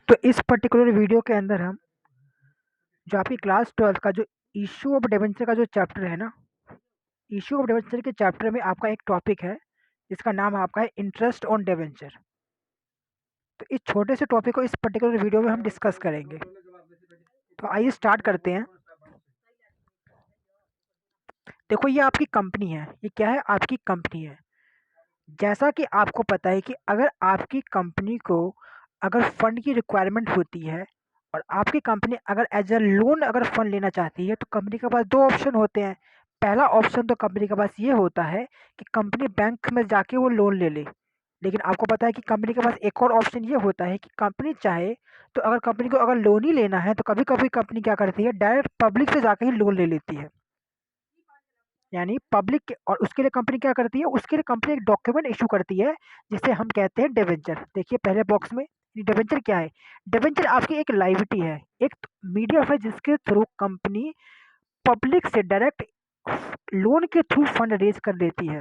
तो इस particular video के अंदर हम जो आपकी क्लास 12 का जो इशू ऑफ डिबेंचर का जो चैप्टर है ना, इशू ऑफ डिबेंचर के चैप्टर में आपका एक टॉपिक है जिसका नाम आपका है इंटरेस्ट ऑन डिबेंचर। तो इस छोटे से टॉपिक को इस पर्टिकुलर वीडियो में हम डिस्कस करेंगे। तो आइए स्टार्ट करते हैं। देखो, ये आपकी कंपनी है। ये क्या है? आपकी कंपनी है। जैसा कि आपको पता है कि अगर आपकी कंपनी को अगर फंड की रिक्वायरमेंट होती है और आपकी कंपनी अगर एज अ लोन अगर फंड लेना चाहती है, तो कंपनी के पास दो ऑप्शन होते हैं। पहला ऑप्शन तो कंपनी के पास ये होता है कि कंपनी बैंक में जाके वो लोन ले ले। लेकिन आपको पता है कि कंपनी के पास एक और ऑप्शन ये होता है कि कंपनी चाहे तो अगर कंपनी को अगर लोन ही लेना है, तो कभी कभी कंपनी क्या करती है, डायरेक्ट पब्लिक से जाके ही लोन ले लेती है। यानी पब्लिक, और उसके लिए कंपनी क्या करती है, उसके लिए कंपनी एक डॉक्यूमेंट इशू करती है जिसे हम कहते हैं डिबेंचर। देखिए पहले बॉक्स में, डिबेंचर क्या है? डिबेंचर आपकी एक लाइबिलिटी है, एक मीडियम है जिसके थ्रू कंपनी पब्लिक से डायरेक्ट लोन के थ्रू फंड रेज कर लेती है।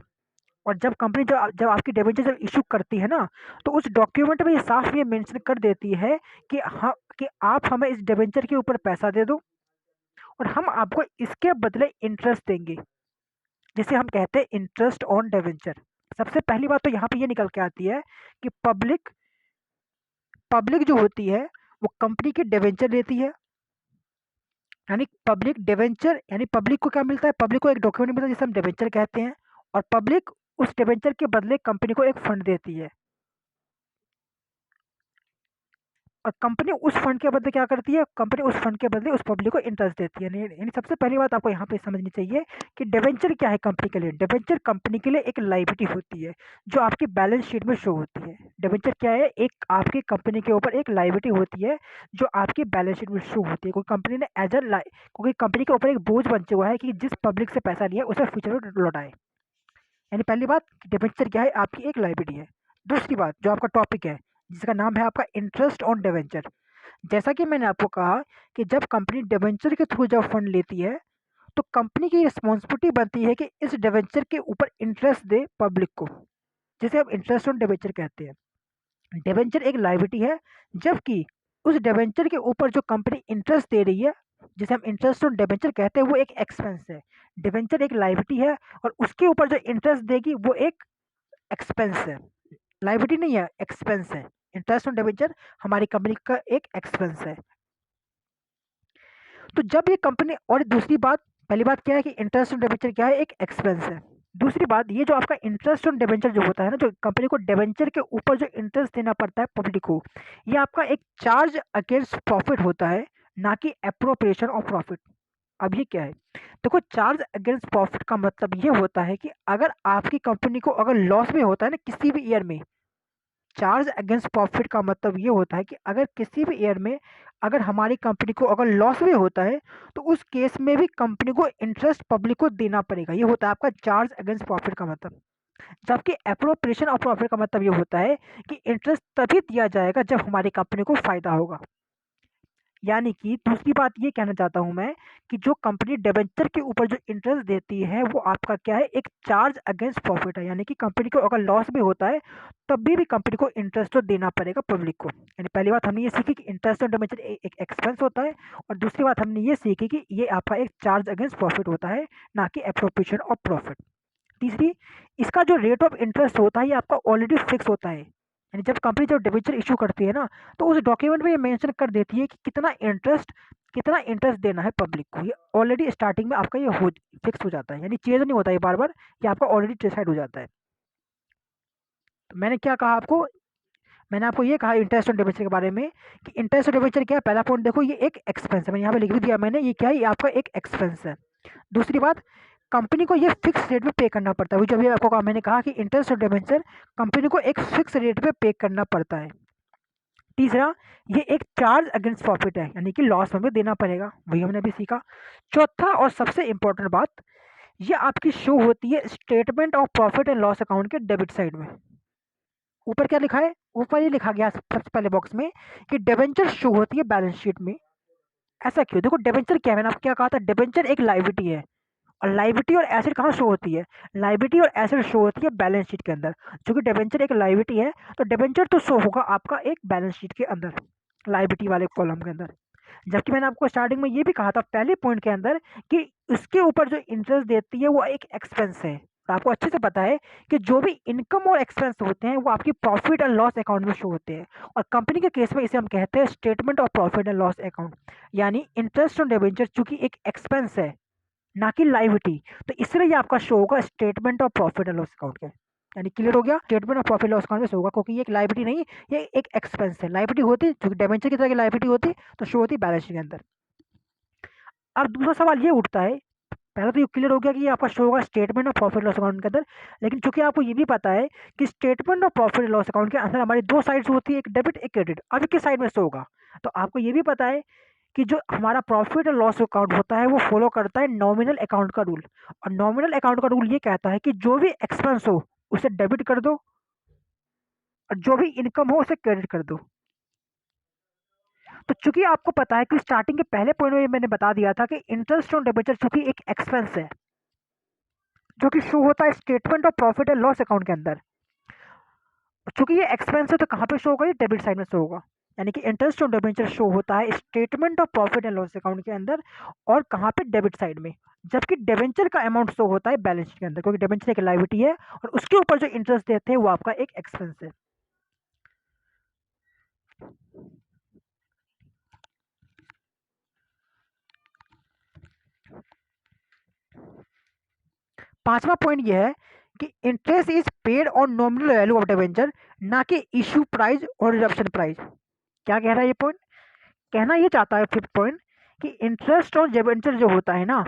और जब कंपनी जब जब आपकी डिबेंचर जब इशू करती है ना, तो उस डॉक्यूमेंट में ये साफ ये मेंशन कर देती है कि हाँ, कि आप हमें इस डिबेंचर के ऊपर पैसा दे दो और हम आपको इसके बदले इंटरेस्ट देंगे, जिसे हम कहते हैं इंटरेस्ट ऑन डिबेंचर। सबसे पहली बात तो यहाँ पे ये निकल के आती है कि पब्लिक पब्लिक जो होती है वो कंपनी की डिबेंचर लेती है। यानी पब्लिक डिबेंचर, यानी पब्लिक को क्या मिलता है? पब्लिक को एक डॉक्यूमेंट मिलता है जिसे हम डिबेंचर कहते हैं, और पब्लिक उस डिबेंचर के बदले कंपनी को एक फंड देती है। और कंपनी उस फंड के बदले क्या करती है? कंपनी उस फंड के बदले उस पब्लिक को इंटरेस्ट देती है। यानी सबसे पहली बात आपको यहाँ पे समझनी चाहिए कि डिबेंचर क्या है कंपनी के लिए। डिबेंचर कंपनी के लिए एक लायबिलिटी होती है जो आपकी बैलेंस शीट में शो होती है। डिबेंचर क्या है? एक आपकी कंपनी के ऊपर एक लायबिलिटी होती है जो आपकी बैलेंस शीट में शो होती है। कोई कंपनी ने एज अ क्योंकि कंपनी के ऊपर एक बोझ बन चुका है कि जिस पब्लिक से पैसा लिया उसे फ्यूचर में लौटाए। यानी पहली बात, डिबेंचर क्या है? आपकी एक लायबिलिटी है। दूसरी बात, जो आपका टॉपिक है जिसका नाम है आपका इंटरेस्ट ऑन डिबेंचर। जैसा कि मैंने आपको कहा कि जब कंपनी डिबेंचर के थ्रू जब फंड लेती है, तो कंपनी की रिस्पॉन्सिबिलिटी बनती है कि इस डिबेंचर के ऊपर इंटरेस्ट दे पब्लिक को, जिसे हम इंटरेस्ट ऑन डिबेंचर कहते हैं। डिबेंचर एक लायबिलिटी है, जबकि उस डिबेंचर के ऊपर जो कंपनी इंटरेस्ट दे रही है, जिसे हम इंटरेस्ट ऑन डिबेंचर कहते हैं, वो एक एक्सपेंस है। डिबेंचर एक लायबिलिटी है और उसके ऊपर जो इंटरेस्ट देगी वो एक एक्सपेंस है। लायबिलिटी नहीं है, एक्सपेंस है। इंटरेस्ट ऑन डिबेंचर हमारी कंपनी का एक एक्सपेंस है। तो जब ये कंपनी, और दूसरी बात, पहली बात क्या है कि इंटरेस्ट ऑन डिबेंचर क्या है? एक एक्सपेंस है। दूसरी बात, ये जो आपका इंटरेस्ट ऑन डिबेंचर जो होता है ना, जो कंपनी को डिबेंचर के ऊपर जो इंटरेस्ट देना पड़ता है पब्लिक को, ये आपका एक चार्ज अगेंस्ट प्रॉफिट होता है, ना कि एप्रोप्रिएशन ऑफ प्रॉफिट। अब ये क्या है? देखो, चार्ज अगेंस्ट प्रॉफिट का मतलब ये होता है कि अगर आपकी कंपनी को अगर लॉस में होता है ना किसी भी ईयर में, चार्ज अगेंस्ट प्रॉफिट का मतलब ये होता है कि अगर किसी भी ईयर में अगर हमारी कंपनी को अगर लॉस भी होता है, तो उस केस में भी कंपनी को इंटरेस्ट पब्लिक को देना पड़ेगा। ये होता है आपका चार्ज अगेंस्ट प्रॉफिट का मतलब। जबकि एप्रोप्रिएशन ऑफ प्रॉफिट का मतलब ये होता है कि इंटरेस्ट तभी दिया जाएगा जब हमारी कंपनी को फायदा होगा। यानी कि दूसरी बात ये कहना चाहता हूं मैं कि जो कंपनी डिबेंचर के ऊपर जो इंटरेस्ट देती है वो आपका क्या है? एक चार्ज अगेंस्ट प्रॉफिट है। यानी कि कंपनी को अगर लॉस भी होता है तब भी कंपनी को इंटरेस्ट तो देना पड़ेगा पब्लिक को। यानी पहली बात हमने ये सीखी कि इंटरेस्ट ऑन डिबेंचर एक एक्सपेंस होता है, और दूसरी बात हमने ये सीखी कि ये आपका एक चार्ज अगेंस्ट प्रॉफिट होता है, ना कि एप्रोप्रिएशन ऑफ प्रॉफिट। तीसरी, इसका जो रेट ऑफ इंटरेस्ट होता है ये आपका ऑलरेडी फिक्स होता है। यानी जब कंपनी जब डिबेंचर इशू करती है ना, तो उस डॉक्यूमेंट में ये मेंशन कर देती है कि कितना इंटरेस्ट देना है पब्लिक को। ये ऑलरेडी स्टार्टिंग में आपका ये फिक्स हो जाता है, यानी चेंज नहीं होता है बार बार, ये आपका ऑलरेडी डिसाइड हो जाता है। तो मैंने क्या कहा आपको? मैंने आपको ये कहा इंटरेस्ट ऑन डिबेंचर के बारे में कि इंटरेस्ट ऑन डिबेंचर क्या है? पहला पॉइंट देखो, ये एक एक्सपेंस है। मैंने यहाँ पे लिख भी दिया मैंने, ये क्या है? ये आपका एक एक्सपेंस है। दूसरी बात, कंपनी को ये फिक्स रेट पे पे करना पड़ता है। वो जो अभी आपको कहा, मैंने कहा कि इंटरेस्ट ऑन डिबेंचर कंपनी को एक फिक्स रेट पे पे करना पड़ता है। तीसरा, ये एक चार्ज अगेंस्ट प्रॉफिट है, यानी कि लॉस हमें देना पड़ेगा, वही हमने अभी सीखा। चौथा और सबसे इंपॉर्टेंट बात, ये आपकी शो होती है statement of profit and loss account के डेबिट साइड में। ऊपर क्या लिखा है? ऊपर ये लिखा गया सबसे पहले बॉक्स में कि डिबेंचर शो होती है बैलेंस शीट में। ऐसा क्यों? देखो, डिबेंचर क्या है? मैंने आपको क्या कहा था? डिबेंचर एक लायबिलिटी है और लायबिलिटी और एसेट कहाँ शो होती है? लायबिलिटी और एसेट शो होती है बैलेंस शीट के अंदर। चूंकि डिबेंचर एक लायबिलिटी है, तो डिबेंचर तो शो होगा आपका एक बैलेंस शीट के अंदर, लायबिलिटी वाले कॉलम के अंदर। जबकि मैंने आपको स्टार्टिंग में ये भी कहा था पहले पॉइंट के अंदर कि उसके ऊपर जो इंटरेस्ट देती है वो एक एक्सपेंस है। तो आपको अच्छे से पता है कि जो भी इनकम और एक्सपेंस होते हैं वो आपकी प्रॉफिट एंड लॉस अकाउंट में शो होते हैं, और कंपनी के केस में इसे हम कहते हैं statement of profit and loss account. यानी इंटरेस्ट ऑन डिबेंचर चूंकि एक एक्सपेंस है ना कि लायबिलिटी, तो इसलिए ये आपका शो होगा statement of profit and loss account के। यानी क्लियर हो गया, statement of profit loss account में शो होगा, क्योंकि ये एक लायबिलिटी नहीं, ये एक एक्सपेंस है। लायबिलिटी होती क्योंकि डिबेंचर की तरह की लायबिलिटी होती तो शो होती बैलेंस शीट के अंदर। अब दूसरा सवाल ये उठता है, पहले तो ये क्लियर हो गया कि ये आपका शो होगा statement of profit loss account के अंदर, लेकिन चूंकि आपको ये भी पता है कि statement of profit loss account के अंदर हमारी दो साइड्स होती है, एक डेबिट एक क्रेडिट। अब किस साइड में शो होगा? तो आपको ये भी पता है कि जो हमारा प्रॉफिट और लॉस अकाउंट होता है वो फॉलो करता है नॉमिनल अकाउंट का रूल। और नॉमिनल अकाउंट का रूल ये कहता है कि जो भी एक्सपेंस हो उसे डेबिट कर दो, और जो भी इनकम हो उसे क्रेडिट कर दो। तो चूंकि आपको पता है कि स्टार्टिंग के पहले पॉइंट में मैंने बता दिया था कि इंटरेस्ट ऑन डिबेंचर चूंकि एक एक्सपेंस है जो कि शो होता है statement of profit and loss account के अंदर। चूंकि ये एक्सपेंस है तो कहाँ पे शो होगा? ये डेबिट साइड में शो होगा। यानी कि इंटरेस्ट ऑन डिबेंचर शो होता है statement of profit and loss account के अंदर, और कहाँ पे? डेबिट साइड में। जबकि डिबेंचर का अमाउंट शो होता है बैलेंस शीट के अंदर, क्योंकि डिबेंचर एक लायबिलिटी है और उसके ऊपर जो इंटरेस्ट देते हैं वो आपका एक एक्सपेंस है। पांचवा पॉइंट यह है कि interest is paid on nominal value of debenture, ना कि इशू प्राइस और रिडम्पशन प्राइस। क्या कह रहा है ये पॉइंट? कहना ये चाहता है फिफ्थ पॉइंट कि इंटरेस्ट ऑन डिबेंचर जो होता है ना,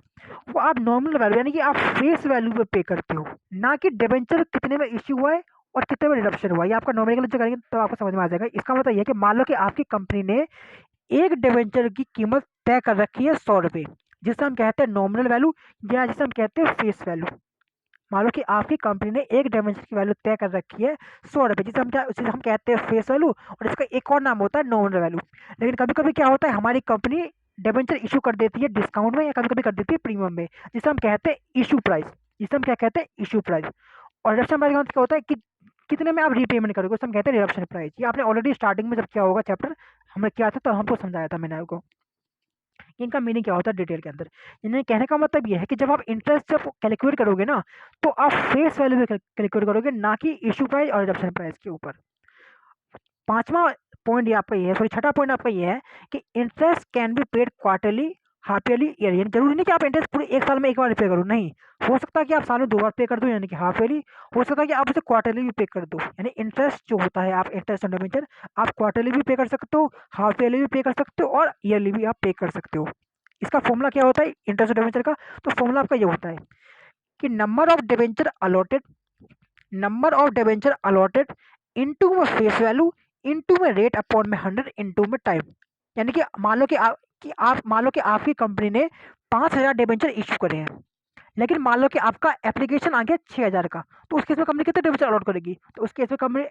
वो आप नॉमिनल वैल्यू यानी कि आप फेस वैल्यू पे पे करते हो, ना कि डिबेंचर कितने में इश्यू हुआ है और कितने में रिडम्पशन हुआ है। ये आपका नॉमिनल जो करेंगे तो आपको समझ में आ जाएगा। इसका मतलब ये है कि मान लो कि आपकी कंपनी ने एक डिबेंचर की कीमत तय कर रखी है 100 रुपये, जिसे हम कहते हैं नॉमिनल वैल्यू, या जिसे हम कहते हैं फेस वैल्यू। मान लो कि आपकी कंपनी ने एक डिबेंचर की वैल्यू तय कर रखी है 100 रुपये, जिसे हम कहते हैं फेस वैल्यू, और इसका एक और नाम होता है नॉमिनल वैल्यू। लेकिन कभी कभी क्या होता है, हमारी कंपनी डिबेंचर इशू कर देती है डिस्काउंट में, या कभी कभी कर देती है प्रीमियम में, जिसे हम कहते हैं इशू प्राइस। जिसे हम क्या कहते हैं? Issue price. और रिडम्पशन प्राइस का मतलब क्या होता है कि कितने में आप रीपेमेंट करोगे, उसे हम कहते हैं रिडम्पशन प्राइस। ये आपने ऑलरेडी स्टार्टिंग में जब क्या होगा चैप्टर हमने किया था तो हमको समझाया था मैंने आपको इनका मीनिंग क्या होता है डिटेल के अंदर। यानी कहने का मतलब ये है कि जब आप इंटरेस्ट जब कैलकुलेट करोगे ना, तो आप फेस वैल्यू में कैलकुलेट करोगे, ना कि इशू प्राइस और रिडम्पशन प्राइस के ऊपर। पांचवा पॉइंट ये आपका ये है, सॉरी छठा पॉइंट आपका ये है कि interest can be paid quarterly, half yearly, yearly. जरूरी नहीं कि आप इंटरेस्ट पूरे एक साल में एक बार पे करो, नहीं। हो सकता है कि आप साल में 2 बार पे कर दो, यानी कि हाफ ईयरली। हो सकता है कि आप उसे क्वार्टरली भी पे कर दो। यानी इंटरेस्ट जो होता है, आप इंटरेस्ट ऑन डिबेंचर आप क्वार्टरली भी पे कर सकते हो, हाफ ईयरली भी पे कर सकते हो, और ईयरली भी आप पे कर सकते हो। इसका फॉर्मूला क्या होता है इंटरेस्ट ऑन डिबेंचर का? तो फॉर्मूला आपका ये होता है कि number of debenture allotted into में फेस वैल्यू इनटू में रेट अपॉन में 100 इनटू में टाइम। यानी कि मान लो कि आप मान लो कि आपकी कंपनी ने 5,000 डिबेंचर इशू करे हैं, लेकिन मान लो कि आपका एप्लीकेशन आ गया 6,000 का, तो उस केस में कंपनी कितने डिबेंचर अलॉट करेगी? तो उस केस में कंपनी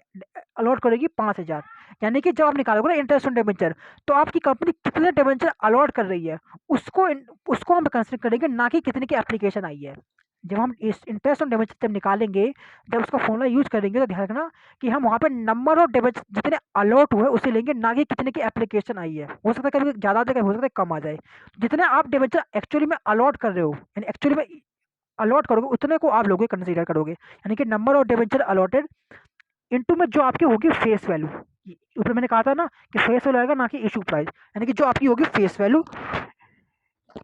अलॉट करेगी 5,000। यानी कि जब आप निकालोगे ना इंटरेस्ट ऑन डिबेंचर, तो आपकी कंपनी कितने डिबेंचर अलॉट कर रही है उसको उसको हम कंसिडर करेंगे, ना कि कितने की एप्लीकेशन आई है। जब हम इस इंटरेस्ट ऑन डिबेंचर जब निकालेंगे, जब उसका फॉर्मूला यूज करेंगे, तो ध्यान रखना कि हम वहाँ पे नंबर ऑफ डिबेंचर जितने अलॉट हुए उसे लेंगे, ना कि कितने की एप्लीकेशन आई है। हो सकता है कभी ज़्यादा आ जाए, हो सकता है कम आ जाए। जितने आप डिबेंचर एक्चुअली में अलॉट कर रहे हो, यानी एक्चुअली में अलॉट करोगे उतने को आप लोग कंसीडर करोगे। यानी कि number of debenture allotted into में जो आपकी होगी फेस वैल्यू। ऊपर मैंने कहा था ना कि फेस वैल्यू आएगा, ना कि इशू प्राइस। यानी कि जो आपकी होगी फेस वैल्यू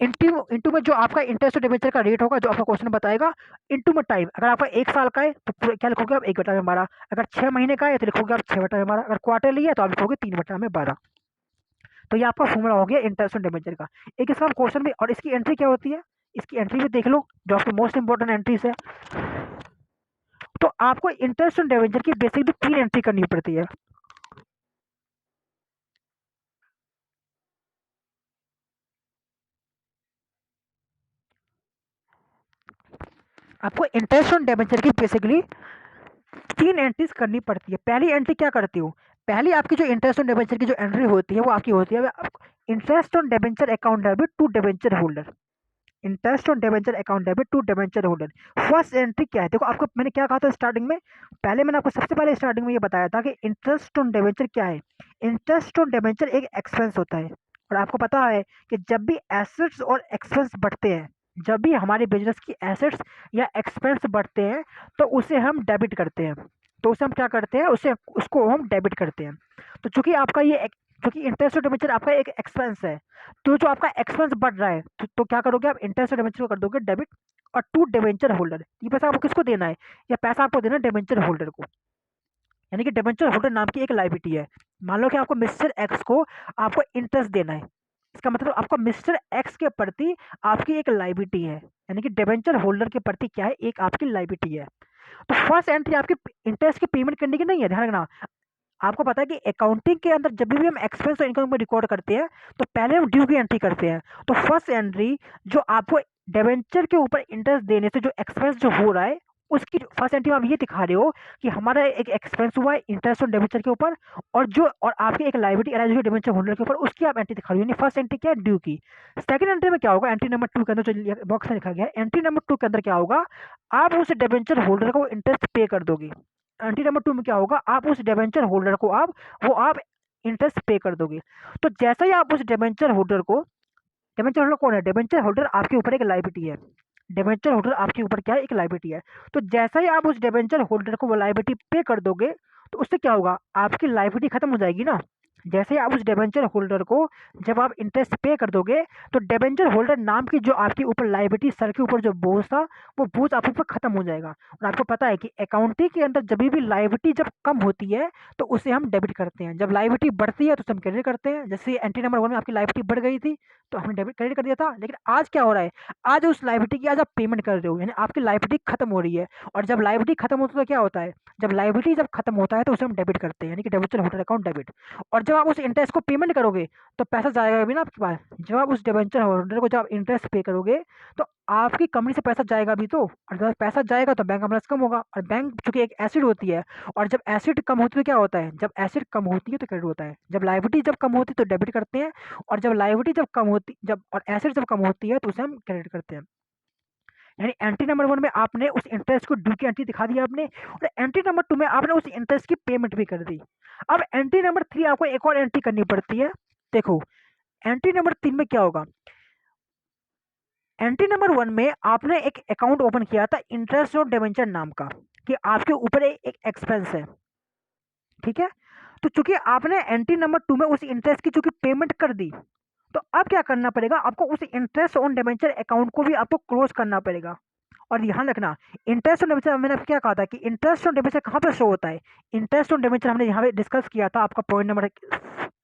इनटू इनटू में जो आपका इंटरेस्ट डिबेंचर का रेट होगा, जो आपका क्वेश्चन बताएगा, इनटू में टाइम। अगर आपका 1 साल का है तो क्या लिखोगे आप? 1/12। अगर 6 महीने का है तो लिखोगे आप 6/12। अगर क्वार्टरली है तो आप लिखोगे 3/12। तो ये आपका फॉर्मूला हो गया इंटरेस्ट डिबेंचर का। एक इसका क्वेश्चन भी, और इसकी एंट्री क्या होती है, इसकी एंट्री भी देख लो, जो आपकी मोस्ट इंपॉर्टेंट एंट्रीज है। तो आपको इंटरेस्ट ऑन डिबेंचर की बेसिकली 3 एंट्री करनी पड़ती है। आपको इंटरेस्ट ऑन डिबेंचर की बेसिकली 3 एंट्रीज करनी पड़ती है। पहली एंट्री क्या करती हो? पहली आपकी जो इंटरेस्ट ऑन डिबेंचर की जो एंट्री होती है वो आपकी होती है interest on debenture account debit to debenture holder. Interest on debenture account debit to debenture holder. First entry क्या है? देखो आपको मैंने क्या कहा था स्टार्टिंग में, पहले मैंने आपको सबसे पहले स्टार्टिंग में ये बताया था कि इंटरेस्ट ऑन डिबेंचर क्या है। इंटरेस्ट ऑन डिबेंचर एक एक्सपेंस होता है, और आपको पता है कि जब भी एसेट्स और एक्सपेंस बढ़ते हैं, जब भी हमारे बिजनेस की एसेट्स या एक्सपेंस बढ़ते हैं, तो उसे हम डेबिट करते हैं। तो उसे हम क्या करते हैं, उसे उसको हम डेबिट करते हैं। तो चूंकि आपका ये क्योंकि इंटरेस्ट ऑन डिबेंचर आपका एक एक्सपेंस है, तो जो आपका एक्सपेंस बढ़ रहा है, तो क्या करोगे आप, इंटरेस्ट डिबेंचर को कर दोगे डेबिट। और टू डिबेंचर होल्डर, ये पैसा आपको किसको देना है? या पैसा आपको देना है डिबेंचर होल्डर को, यानी कि डिबेंचर होल्डर नाम की एक लायबिलिटी है। मान लो कि आपको मिस्टर एक्स को आपको इंटरेस्ट देना है, इसका मतलब आपको मिस्टर एक्स के प्रति आपकी एक लायबिलिटी है, यानी कि डिबेंचर होल्डर के प्रति क्या है, एक आपकी लायबिलिटी है। तो फर्स्ट एंट्री आपकी इंटरेस्ट की पेमेंट करने की नहीं है, ध्यान रखना। आपको पता है कि अकाउंटिंग के अंदर जब भी हम एक्सपेंस और इनकम को रिकॉर्ड करते हैं, तो पहले हम ड्यू की एंट्री करते हैं। तो फर्स्ट एंट्री जो आपको डिबेंचर के ऊपर इंटरेस्ट देने से जो एक्सपेंस जो हो रहा है, उसकी फर्स्ट एंट्री में आप ये दिखा रहे हो कि हमारा एक एक्सपेंस हुआ है इंटरेस्ट और डिबेंचर के ऊपर, और आपकी एक लायबिलिटी अराइज हुई डिबेंचर होल्डर के ऊपर, उसकी आप एंट्री दिखा रहे हो, यानी फर्स्ट एंट्री क्या है, ड्यू की। सेकंड एंट्री में क्या होगा, एंट्री नंबर 2 के अंदर जो बॉक्स में लिखा गया है, एंट्री नंबर 2 के अंदर क्या होगा, आप उस डिबेंचर होल्डर को इंटरेस्ट पे कर दोगे। एंट्री नंबर 2 में क्या होगा, आप उस डिबेंचर होल्डर को आप इंटरेस्ट पे कर दोगे। तो जैसे ही आप उस डिबेंचर होल्डर को, डिबेंचर होल्डर कौन है, डिबेंचर होल्डर आपके ऊपर एक लायबिलिटी है, डिबेंचर होल्डर आपके ऊपर क्या है, एक लायबिलिटी है। तो जैसा ही आप उस डिबेंचर होल्डर को वो लायबिलिटी पे कर दोगे, तो उससे क्या होगा, आपकी लायबिलिटी खत्म हो जाएगी ना। जैसे ही आप उस डिबेंचर होल्डर को जब आप इंटरेस्ट पे कर दोगे, तो डिबेंचर होल्डर नाम की जो आपके ऊपर लायबिलिटी, सर के ऊपर जो बोझ था, वो बोझ आपके ऊपर खत्म हो जाएगा। और आपको पता है कि अकाउंटिंग के अंदर जब भी लायबिलिटी जब कम होती है, तो उसे हम डेबिट करते हैं, जब लायबिलिटी बढ़ती है तो उसे हम क्रेडिट करते हैं। जैसे एंट्री नंबर 1 में आपकी लायबिलिटी बढ़ गई थी, तो हमने डेबिट क्रेडिट कर दिया था। लेकिन आज क्या हो रहा है, आज उस लायबिलिटी की आज आप पेमेंट कर रहे हो, यानी आपकी लायबिलिटी खत्म हो रही है। और जब लायबिलिटी खत्म होती है तो क्या होता है, जब लायबिलिटी जब खत्म होता है तो उसे हम डेबिट करते हैं, यानी कि डिबेंचर होल्डर अकाउंट डेबिट। और जब आप उस इंटरेस्ट को पेमेंट करोगे, तो पैसा जाएगा भी ना आपके पास। जब आप उस डिबेंचर होल्डर को जब आप इंटरेस्ट पे करोगे, तो आपकी कंपनी से पैसा जाएगा भी तो, और जब पैसा जाएगा तो बैंक का बैलेंस कम होगा। और बैंक चूंकि एक एसिड होती है, और जब एसिड कम होती है तो क्या होता है, जब एसिड कम होती है तो क्रेडिट होता है। जब लायबिलिटी जब कम होती है तो डेबिट करते हैं, और जब लायबिलिटी जब कम होती, जब और एसिड जब कम होती है तो उसे हम क्रेडिट करते हैं। यानी एंट्री नंबर 1 में आपने उस इंटरेस्ट को ड्यू की एंट्री दिखा दी आपने, और एंट्री नंबर 2 में आपने उस इंटरेस्ट की पेमेंट भी कर दी। अब एंट्री नंबर 3 आपको एक और एंट्री करनी पड़ती है। देखो एंट्री नंबर 3 में क्या होगा, एंट्री नंबर 1 में आपने एक अकाउंट ओपन किया था इंटरेस्ट और डिबेंचर नाम का, कि आपके ऊपर एक एक्सपेंस है, ठीक है। तो चूंकि आपने एंट्री नंबर 2 में उस इंटरेस्ट की चूंकि पेमेंट कर दी, तो अब क्या करना पड़ेगा आपको, उस इंटरेस्ट ऑन डिबेंचर अकाउंट को भी आपको क्लोज करना पड़ेगा। और ध्यान रखना, इंटरेस्ट ऑन डिबेंचर मैंने क्या कहा था कि इंटरेस्ट ऑन डिबेंचर कहाँ पे शो होता है, इंटरेस्ट ऑन डिबेंचर हमने यहाँ पे डिस्कस किया था आपका पॉइंट नंबर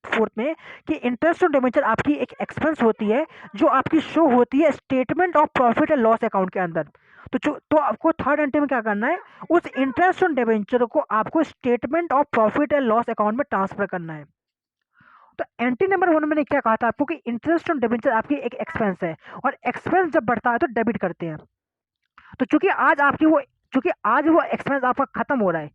4 में, कि इंटरेस्ट ऑन डिबेंचर आपकी एक एक्सपेंस होती है, जो आपकी शो होती है statement of profit and loss account के अंदर। तो आपको थर्ड एंट्री में क्या करना है, उस इंटरेस्ट ऑन डिबेंचर को आपको statement of profit and loss account में ट्रांसफर करना है। तो एंट्री नंबर 1 मैंने क्या कहा था आपको, कि इंटरेस्ट ऑन डिबेंचर आपकी एक एक्सपेंस है, और एक्सपेंस जब बढ़ता है तो डेबिट करते हैं। तो चूंकि आज वो एक्सपेंस आपका खत्म हो रहा है,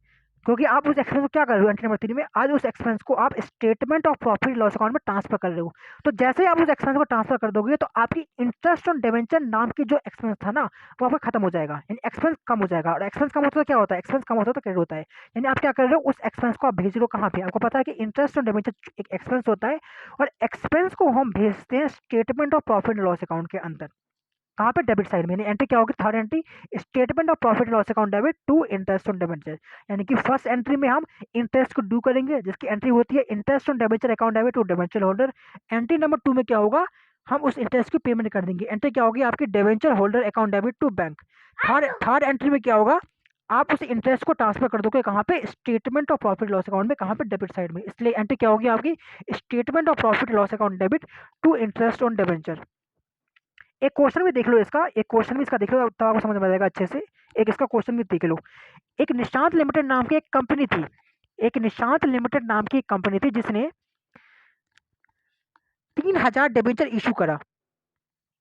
क्योंकि आप उस एक्सपेंस को क्या कर रहे हो एंट्री नंबर 3 में, आज उस एक्सपेंस को आप statement of profit loss account में ट्रांसफर कर रहे हो। तो जैसे ही आप उस एक्सपेंस को ट्रांसफर कर दोगे, तो आपकी इंटरेस्ट ऑन डिबेंचर नाम की जो एक्सपेंस था ना, वो आपका खत्म हो जाएगा, यानी एक्सपेंस कम हो जाएगा। और एक्सपेंस कम होता है तो क्या होता है, एक्सपेंस कम होता है तो क्रेडिट होता है। यानी आप क्या कर रहे हो, उस एक्सपेंस को आप भेज रहे हो कहाँ पे, आपको पता है कि इंटरेस्ट ऑन डिबेंचर एक एक्सपेंस होता है, और एक्सपेंस को हम भेजते हैं statement of profit loss account के अंदर, कहाँ पे, डेबिट साइड में। एंट्री क्या होगी, third entry, statement of profit loss account debit to interest on debenture. यानी कि फर्स्ट एंट्री में हम इंटरेस्ट को ड्यू करेंगे, जिसकी एंट्री होती है interest on debenture account debit to debenture holder. Entry number 2 में क्या होगा, हम उस इंटरेस्ट की पेमेंट कर देंगे। एंट्री क्या होगी आपकी, debenture holder account debit to bank. Third entry में क्या होगा, आप उस इंटरेस्ट को ट्रांसफर कर दोगे कहाँ पे, statement of profit loss account में, कहाँ पे, डेबिट साइड में। इसलिए एंट्री क्या होगी आपकी, statement of profit loss account debit to interest on debenture. एक क्वेश्चन भी देख लो इसका, एक क्वेश्चन भी इसका देख लो तब आपको समझ में आ जाएगा अच्छे से। एक इसका क्वेश्चन भी देख लो। एक निशांत लिमिटेड नाम की एक कंपनी थी, एक निशांत लिमिटेड नाम की एक कंपनी थी, जिसने 3000 डिबेंचर इशू करा,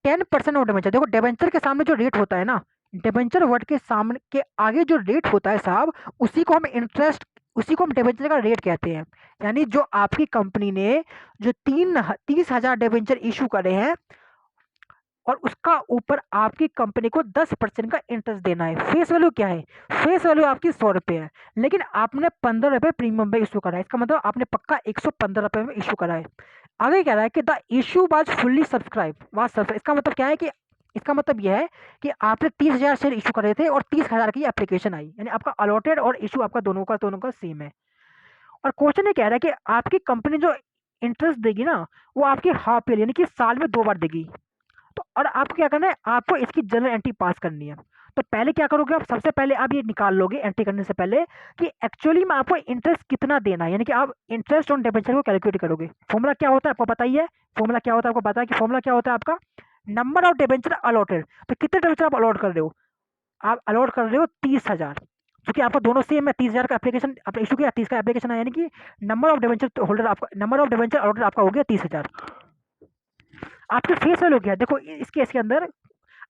10% ऑफ डिबेंचर। देखो डिबेंचर के सामने जो रेट होता है ना, डिबेंचर वर्ड के सामने के आगे जो रेट होता है साहब, उसी को हम डिबेंचर का रेट कहते हैं। यानी जो आपकी कंपनी ने जो 30,000 डिबेंचर इशू करे हैं, और उसका ऊपर आपकी कंपनी को 10% का इंटरेस्ट देना है। फेस वैल्यू क्या है? फेस वैल्यू आपकी 100 रुपये है, लेकिन आपने 15 रुपये प्रीमियम में इशू करा है। इसका मतलब आपने पक्का 115 रुपये में इशू करा है। आगे कह रहा है कि the issue was fully subscribe. इसका मतलब क्या है कि इसका मतलब यह है कि आपने 30,000 शेयर इशू करे थे और 30,000 की एप्लीकेशन आई, यानी आपका अलॉटेड और इशू आपका दोनों का सेम है। और क्वेश्चन ये कह रहा है कि आपकी कंपनी जो इंटरेस्ट देगी ना, वो आपकी हाफ ईयर यानी कि साल में 2 बार देगी। तो और आपको क्या करना है, आपको इसकी जनरल एंट्री पास करनी है। तो पहले क्या करोगे आप, सबसे पहले आप ये निकाल लोगे एंट्री करने से पहले कि एक्चुअली में आपको इंटरेस्ट कितना देना है, यानी कि आप इंटरेस्ट ऑन डिबेंचर को कैलकुलेट करोगे। फॉर्मूला क्या होता है आपको पता ही है। फॉर्मूला क्या होता है आपको पता है कि फॉर्मूला क्या होता है आपका, नंबर ऑफ डिबेंचर अलॉटेड। तो कितने डिबेंचर आप अलॉट कर रहे हो, आप अलॉट कर रहे हो 30,000, क्योंकि आपका दोनों सेम है। 30,000 का एप्लीकेशन आपने इशू किया, 30 का एप्लीकेशन आया, यानी कि नंबर ऑफ डिबेंचर होल्डर आपका, नंबर ऑफ डिबेंचर अलॉटेड आपका हो गया 30,000। आपकी फेस वैल्यू क्या है, देखो इस केस के अंदर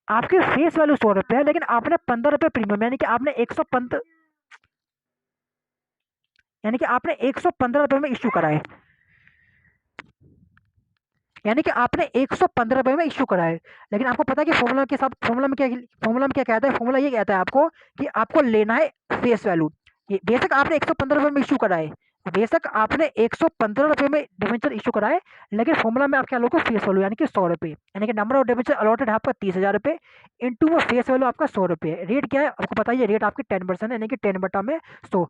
आपकी फेस वैल्यू 100 रुपये है, लेकिन आपने 15 रुपये प्रीमियम, यानी कि आपने 115, यानी कि आपने 115 रुपये में इशू करा है, यानी कि आपने 115 रुपये में इशू करा है। लेकिन आपको पता है कि फॉर्मूला के साथ, फॉर्मूला में क्या कहता है, फॉर्मूला ये कहता है आपको कि आपको लेना है फेस वैल्यू। ये बेशक आपने 115 रुपये में इशू करा है, बेशक आपने 115 रुपये में डिवेंचर इशू करा है, लेकिन फॉर्मूला में आप क्या लोगे, फेस वैल्यू, यानी कि 100 रुपये, यानी कि नंबर ऑफ डिवेंचर अलॉटेड है आपका 30,000 रुपये, इंटू वो फेस वैल्यू आपका 100 रुपये। रेट क्या है आपको पता है, रेट आपकी 10% है, यानी कि 10/100।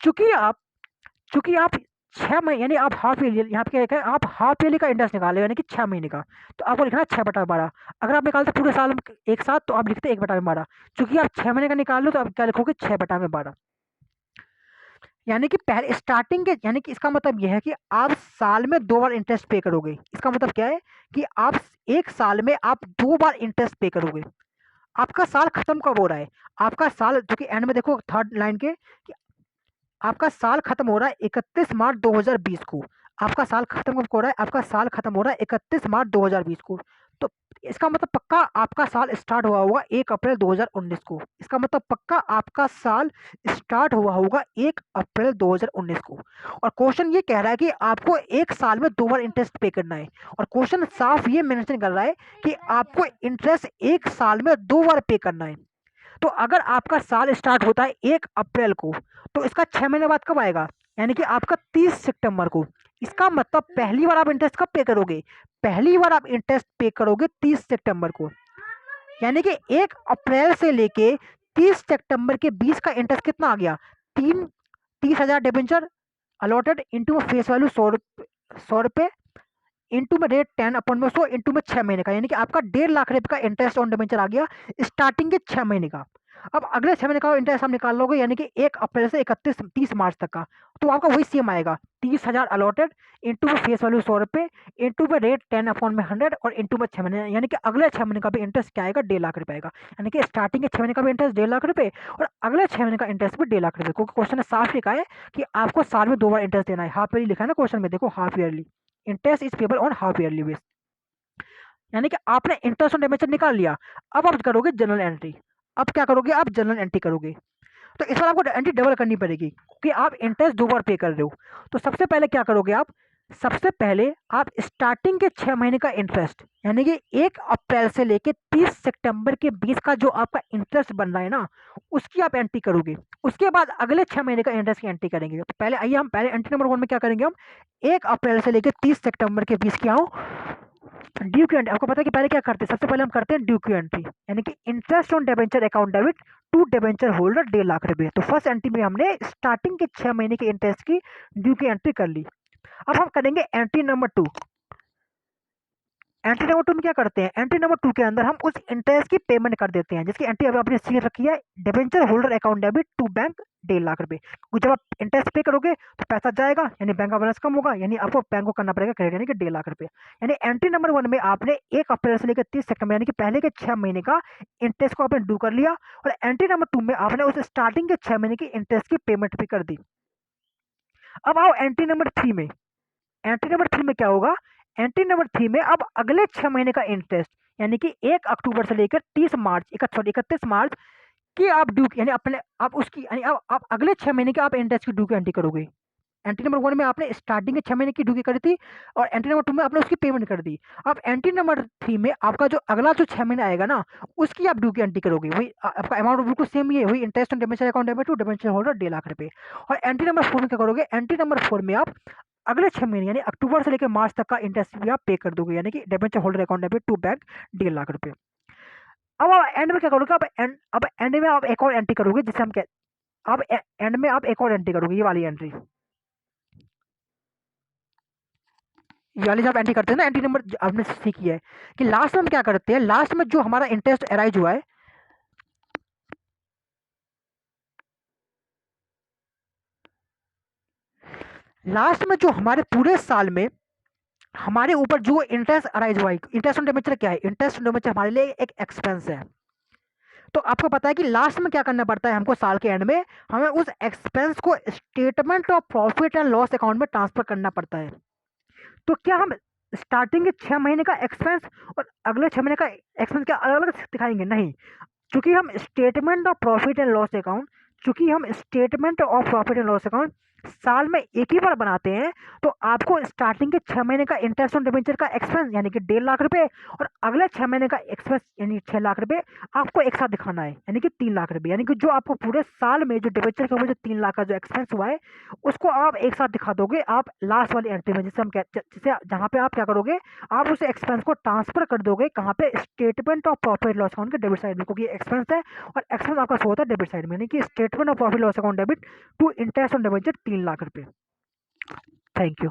चूंकि आप चूंकि आप 6 महीने, यानी आप हाफ ईयरली, यहाँ पे क्या लिखा है, आप हाफ ईयरली का इंटरेस्ट निकाले यानी कि 6 महीने का, तो आपको लिखना है 6/12। अगर आप निकालते पूरे साल एक साथ, तो आप लिखते 1/12। चूंकि आप 6 महीने का निकाल लो, तो आप क्या लिखोगे, 6/12। यानी कि पहले स्टार्टिंग के, यानी कि इसका मतलब यह है कि आप साल में 2 बार इंटरेस्ट पे करोगे। इसका मतलब क्या है कि आप एक साल में आप 2 बार इंटरेस्ट पे करोगे। आपका साल खत्म कब हो रहा है, आपका साल जो कि एंड में देखो थर्ड लाइन के, आपका साल खत्म हो रहा है 31 मार्च 2020 को। आपका साल खत्म कब हो रहा है, आपका साल खत्म हो रहा है 31 मार्च 2020 को। तो इसका मतलब पक्का आपका साल स्टार्ट हुआ होगा 1 अप्रैल 2019 को। इसका मतलब पक्का आपका साल स्टार्ट हुआ होगा 1 अप्रैल 2019 को। और क्वेश्चन ये कह रहा है कि आपको एक साल में 2 बार इंटरेस्ट पे करना है, और क्वेश्चन साफ ये मेंशन कर रहा है कि आपको इंटरेस्ट एक साल में 2 बार पे करना है। तो अगर आपका साल स्टार्ट होता है 1 अप्रैल को, तो इसका 6 महीने बाद कब आएगा, यानी कि आपका 30 सितंबर को। इसका मतलब पहली बार आप इंटरेस्ट कब पे करोगे, पहली बार आप इंटरेस्ट पे करोगे 30 सितंबर को। यानी कि 1 अप्रैल से लेके 30 सितंबर के बीच का इंटरेस्ट कितना आ गया, 30,000 debenture allotted into face value 100 रुपये इंटू में रेट 10/100 इंटू में 6 महीने का, यानी कि आपका 1.5 लाख रुपए का इंटरेस्ट ऑन डिबेंचर आ गया स्टार्टिंग के 6 महीने का। अब अगले 6 महीने का इंटरेस्ट हम निकाल लोगे, यानी कि 1 अप्रैल से 30 मार्च तक का, तो आपका वही सेम आएगा, 30,000 अलॉटेड इंटू में फेस वैल्यू 100 रुपये इंटू में रेट 10/100 और इंटू में 6 महीने, यानी कि अगले 6 महीने का भी इंटरेस्ट क्या आएगा, 1.5 लाख रुपए आएगा। यानी कि स्टार्टिंग के 6 महीने का भी इंटरेस्ट 1.5 लाख रुपए और अगले 6 महीने का इंटरेस्ट भी 1.5 लाख रुपए, क्योंकि क्वेश्चन ने साफ लिखा है कि आपको साल में 2 बार इंटरेस्ट देना है। हाफ ईयरली लिखा है ना क्वेश्चन में, देखो half yearly interest is payable on half yearly base. यानी कि आपने इंटरेस्ट ऑन डिबेंचर निकाल लिया। अब आप करोगे जनरल एंट्री। अब क्या करोगे, आप जनरल एंट्री करोगे, तो इस बार आपको एंट्री डबल करनी पड़ेगी, क्योंकि आप इंटरेस्ट 2 बार पे कर रहे हो। तो सबसे पहले क्या करोगे आप, सबसे पहले आप स्टार्टिंग के 6 महीने का इंटरेस्ट, यानी कि 1 अप्रैल से लेके 30 सितंबर के बीच का जो आपका इंटरेस्ट बन रहा है ना, उसकी आप एंट्री करोगे। उसके बाद अगले 6 महीने का इंटरेस्ट की एंट्री करेंगे। तो पहले आइए हम पहले एंट्री नंबर 1 में क्या करेंगे, हम 1 अप्रैल से लेकर 30 सितंबर के बीच की आओ ड्यू की एंट्री। आपको पता है कि पहले क्या करते हैं, सबसे पहले हम करते हैं ड्यू की एंट्री, यानी कि interest on debenture account debit to debenture holder 1.5 lakh रुपए। तो फर्स्ट एंट्री में हमने स्टार्टिंग के 6 महीने के इंटरेस्ट की ड्यू की एंट्री कर ली। अब हम करेंगे एंट्री नंबर 2। एंट्री नंबर 2 में क्या करते हैं, एंट्री नंबर 2 के अंदर हम उस इंटरेस्ट की पेमेंट कर देते हैं, जिसकी एंट्री अभी आपने सी रखी है, debenture holder account debit to bank 1.5 lakh रुपए। जब आप इंटरेस्ट पे करोगे तो पैसा जाएगा, यानी बैंक का बैलेंस कम होगा, यानी आपको बैंक को करना पड़ेगा क्रेडिट, यानी कि 1.5 लाख रुपए। यानी एंट्री नंबर 1 में आपने 1 अप्रैल से लेकर 30 सितंबर यानी कि पहले के 6 महीने का इंटरेस्ट को आपने ड्यू कर लिया, और एंट्री नंबर 2 में आपने उस स्टार्टिंग के 6 महीने की इंटरेस्ट की पेमेंट भी कर दी। अब आओ एंट्री नंबर 3 में। एंट्री नंबर 3 में क्या होगा, एंट्री नंबर 3 में अब अगले 6 महीने का इंटरेस्ट, यानी कि 1 अक्टूबर से लेकर 31 मार्च की आप ड्यू, यानी अपने आप उसकी, यानी आप अगले 6 महीने के आप इंटरेस्ट की ड्यू की एंट्री करोगे। एंट्री नंबर 1 में आपने स्टार्टिंग के 6 महीने की ड्यू करी थी और एंट्री नंबर 2 में आपने उसकी पेमेंट कर दी। अब एंट्री नंबर 3 में आपका जो अगला जो 6 महीने आएगा ना, उसकी आप ड्यू की एंट्री करोगे। वही आपका अमाउंट बिल्कुल सेम ही है, वही interest on debenture account debit to debenture holder 1.5 lakh रुपए। और एंट्री नंबर 4 में क्या करोगे, एंट्री नंबर 4 में आप अगले 6 महीने यानी अक्टूबर से लेकर मार्च तक का इंटरेस्ट भी आप पे कर दोगे, यानी कि debenture holder account debit to bank 1.5 lakh रुपए। अब आप एंड में क्या करोगे, अब एंड में आप एक और एंट्री करोगे, जिसे हम अब एंड में आप एक और एंट्री करोगे, ये वाली एंट्री, ये वाली जब एंट्री करते हैं ना, एंट्री नंबर आपने सीखी है कि लास्ट में हम क्या करते हैं, लास्ट में जो हमारा इंटरेस्ट अराइज हुआ है, लास्ट में जो हमारे पूरे साल में हमारे ऊपर जो इंटरेस्ट अराइज हुआ है, इंटरेस्ट ऑन डिबेंचर क्या है, इंटरेस्ट ऑन डिबेंचर हमारे लिए एक एक्सपेंस है। तो आपको पता है कि लास्ट में क्या करना पड़ता है हमको, साल के एंड में हमें उस एक्सपेंस को statement of profit and loss account में ट्रांसफर करना पड़ता है। तो क्या हम स्टार्टिंग के 6 महीने का एक्सपेंस और अगले 6 महीने का एक्सपेंस क्या अलग अलग दिखाएंगे? नहीं, चूंकि हम statement of profit and loss account चूंकि हम statement of profit and loss account साल में एक ही बार बनाते हैं, तो आपको स्टार्टिंग के 6 महीने का इंटरेस्ट ऑन डिबेंचर का एक्सपेंस यानी कि 1.5 लाख रुपए और अगले 6 महीने का एक्सपेंस यानी 6 लाख रुपए आपको एक साथ दिखाना है, यानी कि 3 लाख रुपए, यानी कि जो आपको पूरे साल में जो डिबेंचर के ऊपर जो 3 लाख का जो एक्सपेंस हुआ है, उसको आप एक साथ दिखा दोगे आप लास्ट वाली एंट्री में, जिसे हम जिसे जहाँ पे आप क्या करोगे, आप उस एक्सपेंस को ट्रांसफर कर दोगे कहाँ पे, statement of profit loss account के डेबिट साइड में, क्योंकि एक्सपेंस है और एक्सपेंस आपका शो होता है डेबिट साइड में, यानी कि statement of profit loss account debit to interest on debenture 3 lakh रुपए। Thank you.